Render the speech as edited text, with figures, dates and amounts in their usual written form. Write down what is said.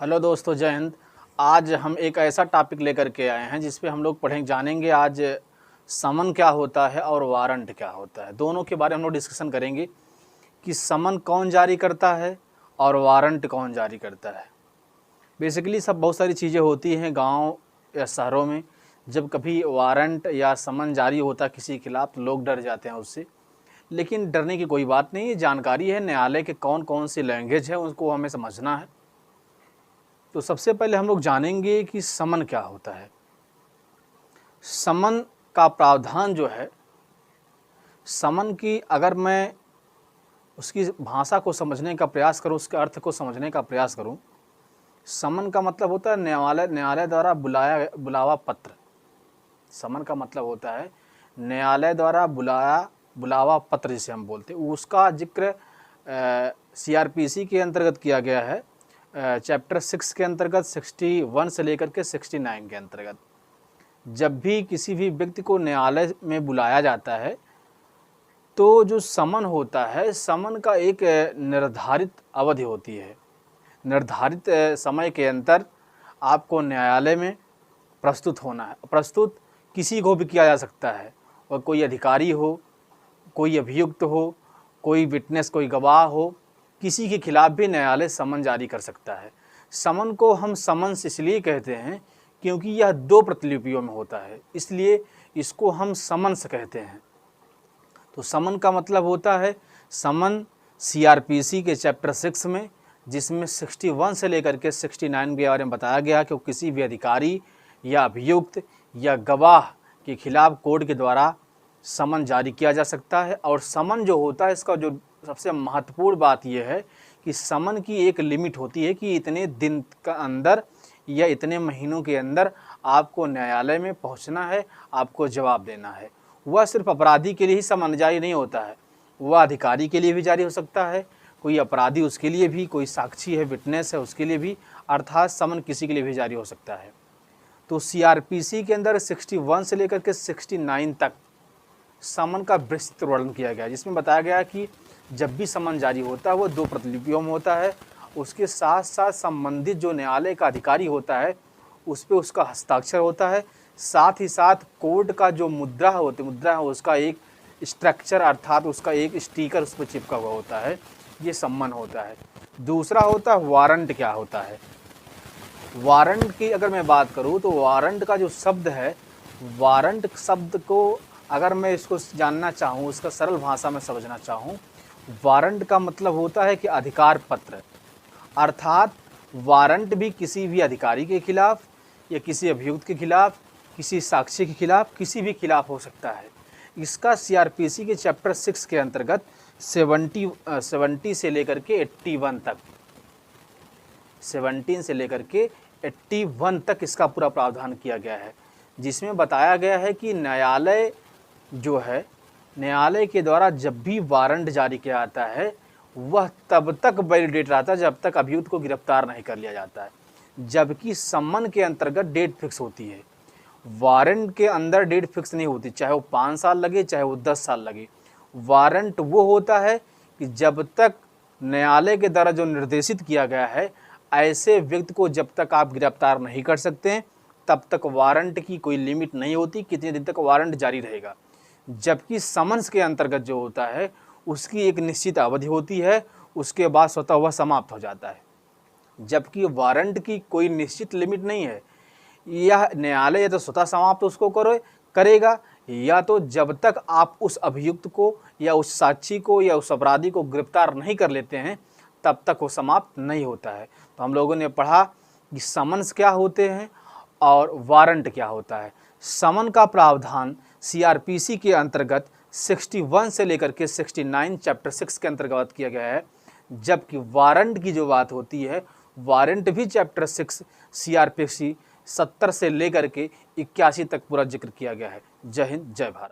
Hello दोस्तों, जय हिंद। आज हम एक ऐसा टॉपिक लेकर के आए हैं जिस पे हम लोग जानेंगे आज समन क्या होता है और वारंट क्या होता है। दोनों के बारे में हम लोग डिस्कशन करेंगे कि समन कौन जारी करता है और वारंट कौन जारी करता है। बेसिकली सब बहुत सारी चीज़ें होती हैं गांव या शहरों में। जब कभी वारंट या समन जारी होता है किसी के खिलाफ तो लोग डर जाते हैं उससे, लेकिन डरने की कोई बात नहीं है। जानकारी है न्यायालय के कौन कौन सी लैंग्वेज है उसको हमें समझना है। तो सबसे पहले हम लोग जानेंगे कि समन क्या होता है। समन का प्रावधान जो है, समन की अगर मैं उसकी भाषा को समझने का प्रयास करूं, उसके अर्थ को समझने का प्रयास करूं, समन का मतलब होता है न्यायालय द्वारा बुलावा पत्र। समन का मतलब होता है न्यायालय द्वारा बुलावा पत्र जिसे हम बोलते हैं। उसका जिक्र सीआरपीसी के अंतर्गत किया गया है, चैप्टर 6 के अंतर्गत 61 से लेकर के 69 के अंतर्गत। जब भी किसी भी व्यक्ति को न्यायालय में बुलाया जाता है तो जो समन होता है, समन का एक निर्धारित अवधि होती है। निर्धारित समय के अंतर आपको न्यायालय में प्रस्तुत होना है। प्रस्तुत किसी को भी किया जा सकता है, और कोई अधिकारी हो, कोई अभियुक्त हो, कोई विटनेस, कोई गवाह हो, किसी के खिलाफ भी न्यायालय समन जारी कर सकता है। समन को हम समन्स इसलिए कहते हैं क्योंकि यह 2 प्रतिलिपियों में होता है, इसलिए इसको हम समन्स कहते हैं। तो समन का मतलब होता है समन सीआरपीसी के चैप्टर 6 में, जिसमें 61 से लेकर के 69 के बारे में बताया गया कि किसी भी अधिकारी या अभियुक्त या गवाह के खिलाफ कोर्ट के द्वारा समन जारी किया जा सकता है। और समन जो होता है, इसका जो सबसे महत्वपूर्ण बात यह है कि समन की एक लिमिट होती है कि इतने दिन का अंदर या इतने महीनों के अंदर आपको न्यायालय में पहुंचना है, आपको जवाब देना है। वह सिर्फ अपराधी के लिए ही समन जारी नहीं होता है, वह अधिकारी के लिए भी जारी हो सकता है। कोई अपराधी उसके लिए भी, कोई साक्षी है, विटनेस है, उसके लिए भी, अर्थात समन किसी के लिए भी जारी हो सकता है। तो सीआरपीसी के अंदर 61 से लेकर के 69 तक समन का विस्तृत वर्णन किया गया है, जिसमें बताया गया कि जब भी समन जारी होता है वो 2 प्रतिलिपियों में होता है। उसके साथ साथ संबंधित जो न्यायालय का अधिकारी होता है उस पर उसका हस्ताक्षर होता है। साथ ही साथ कोर्ट का जो मुद्रा है उसका एक स्ट्रक्चर, अर्थात उसका एक स्टिकर उस पर चिपका हुआ होता है। ये सम्मन होता है। दूसरा होता है वारंट। क्या होता है वारंट की अगर मैं बात करूँ तो वारंट का जो शब्द है, वारंट शब्द को अगर मैं इसको जानना चाहूँ, उसका सरल भाषा में समझना चाहूँ, वारंट का मतलब होता है कि अधिकार पत्र। अर्थात वारंट भी किसी भी अधिकारी के खिलाफ या किसी अभियुक्त के खिलाफ, किसी साक्षी के खिलाफ, किसी भी खिलाफ हो सकता है। इसका सीआरपीसी के चैप्टर 6 के अंतर्गत 70 से लेकर के 81 तक, 17 से लेकर के 81 तक इसका पूरा प्रावधान किया गया है, जिसमें बताया गया है कि न्यायालय जो है, न्यायालय के द्वारा जब भी वारंट जारी किया जाता है वह तब तक वैलिडेट रहता है जब तक अभियुक्त को गिरफ्तार नहीं कर लिया जाता है। जबकि समन के अंतर्गत डेट फिक्स होती है, वारंट के अंदर डेट फिक्स नहीं होती, चाहे वो 5 साल लगे चाहे वो 10 साल लगे। वारंट वो होता है कि जब तक न्यायालय के द्वारा जो निर्देशित किया गया है, ऐसे व्यक्ति को जब तक आप गिरफ्तार नहीं कर सकते हैं तब तक वारंट की कोई लिमिट नहीं होती, कितने दिन तक वारंट जारी रहेगा। जबकि समन्स के अंतर्गत जो होता है उसकी एक निश्चित अवधि होती है, उसके बाद स्वतः वह समाप्त हो जाता है। जबकि वारंट की कोई निश्चित लिमिट नहीं है, यह न्यायालय या तो स्वतः समाप्त उसको करेगा, या तो जब तक आप उस अभियुक्त को या उस साक्षी को या उस अपराधी को गिरफ्तार नहीं कर लेते हैं तब तक वो समाप्त नहीं होता है। तो हम लोगों ने पढ़ा कि समन्स क्या होते हैं और वारंट क्या होता है। समन का प्रावधान सीआरपीसी के अंतर्गत 61 से लेकर के 69 चैप्टर 6 के अंतर्गत किया गया है। जबकि वारंट की जो बात होती है, वारंट भी चैप्टर 6 सीआरपीसी 70 से लेकर के 81 तक पूरा जिक्र किया गया है। जय हिंद, जय भारत।